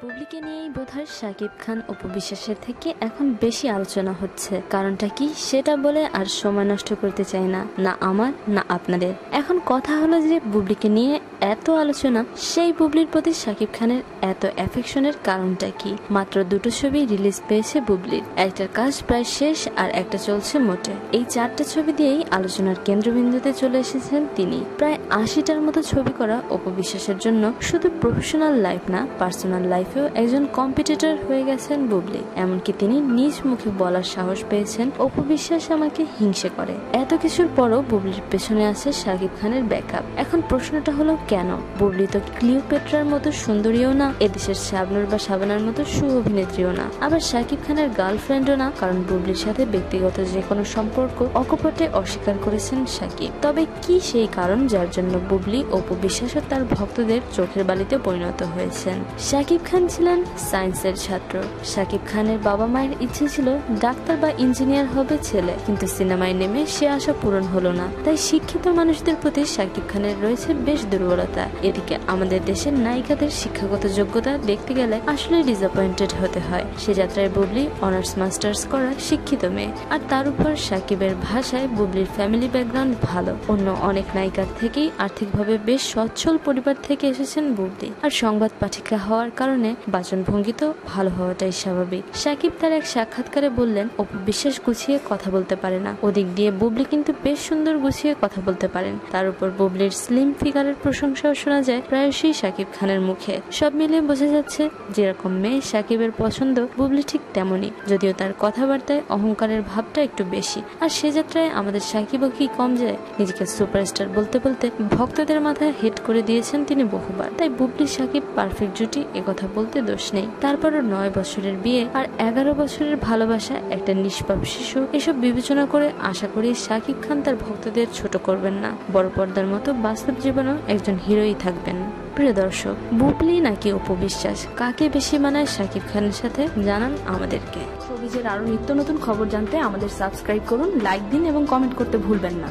বুবলিকে নিয়েই বোধহয় শাকিব খান অপু বিশ্বাসের থেকে এখন বেশি আলোচনা হচ্ছে। কারণটা কি সেটা বলে আর সময় নষ্ট করতে চাই না, না আমার না আপনাদের। এখন কথা হলো যে বুবলিকে নিয়ে এত আলোচনা, সেই বুবলির প্রতি শাকিব খানের এত অ্যাফেকশনের কারণটা কি? মাত্র দুটো ছবি রিলিজ পেয়েছে বুবলির, একটার কাজ প্রায় শেষ আর একটা চলছে মোটে। এই 4টা ছবি দিয়েই আলোচনার কেন্দ্রবিন্দুতে চলে এসেছেন তিনি। প্রায় 80টার মতো ছবি করা অপু বিশ্বাসের জন্য শুধু প্রফেশনাল লাইফ না, পার্সোনাল লাইফেও একজন কম্পিটিটর হয়ে গেছেন বুবলি। এমনকি তিনি নিজ মুখে বলার সাহস পেয়েছেন, অপু বিশ্বাস আমাকে হিংসে করে। এত কিছুর পরও বুবলির পেছনে আছে শাকিব খানের ব্যাকআপ। এখন প্রশ্নটা হলো কেন? বুবলি তো ক্লিওপেট্রার মতো সুন্দরীও না, এদেশের শাবনূর বা শাবানার মতো সুঅভিনেত্রীও না, আবার শাকিব খানের গার্লফ্রেন্ডও না। কারণ বুবলির সাথে ব্যক্তিগত যে কোনো সম্পর্ক অকপটে অস্বীকার করেছেন শাকিব। তবে কি সেই কারণ যার জন্য বুবলি অপু বিশ্বাস ও তার ভক্তদের চোখের বালিতে পরিণত হয়েছেন? শাকিব খান ছিলেন সায়েন্সের ছাত্র। শাকিব খানের বাবা মায়ের ইচ্ছে ছিল ডাক্তার বা ইঞ্জিনিয়ার হবে ছেলে, কিন্তু সিনেমায় নেমে সে আশা পূরণ হলো না। তাই শিক্ষিত মানুষদের প্রতি শাকিব খানের রয়েছে বেশ দুর্বলতা। এদিকে আমাদের দেশের নায়িকাদের শিক্ষাগত যোগ্যতা দেখতে গেলে আসলে ডিসঅ্যাপয়েন্টেড হতে হয়। সে যাত্রায় বুবলি অনার্স মাস্টার্স করা শিক্ষিত মেয়ে, আর তার উপর শাকিবের ভাষায় বুবলির ফ্যামিলি ব্যাকগ্রাউন্ড ভালো। অন্য অনেক নায়িকার থেকেই আর্থিকভাবে বেশ সচ্ছল পরিবার থেকে এসেছেন বুবলি, আর সংবাদ পাঠিকা হওয়ার কারণে বাচনভঙ্গি তো ভালো হওয়াটাই স্বাভাবিক। শাকিব তার এক সাক্ষাৎকারে বললেন, অপু বিশ্বাস গুছিয়ে কথা বলতে পারে না, ওদিক দিয়ে বুবলি কিন্তু বেশ সুন্দর গুছিয়ে কথা বলতে পারেন। তার উপর বুবলির স্লিম ফিগারের প্রশংসাও শোনা যায় প্রায়শই শাকিব খানের মুখে। সব মিলিয়ে বোঝা যাচ্ছে যেরকম মেয়ে শাকিবের পছন্দ, বুবলি ঠিক তেমনই, যদিও তার কথাবার্তায় অহংকারের ভাবটা একটু বেশি। আর সে যাত্রায় আমাদের শাকিবও কি কম যায়? নিজেকে সুপারস্টার বলতে বলতে ভক্তদের মাথায় হেড করে দিয়েছেন তিনি বহুবার। তাই বুবলি শাকিব পারফেক্ট জুটি, একথা বলতে দোষ নেই। তারপরও 9 বছরের বিয়ে আর 11 বছরের ভালোবাসা, একটা নিষ্পাপ শিশু, এসব বিবেচনা করে আশা করি শাকিব খান তার ভক্তদের ছোট করবেন না। বড় পর্দার মতো বাস্তব জীবনেও একজন হিরোই থাকবেন। প্রিয় দর্শক, বুবলি নাকি অপু বিশ্বাস, কাকে বেশি মানায় শাকিব খানের সাথে? জানান আমাদেরকে। শোবিজের আরো নিত্য নতুন খবর জানতে আমাদের সাবস্ক্রাইব করুন, লাইক দিন এবং কমেন্ট করতে ভুলবেন না।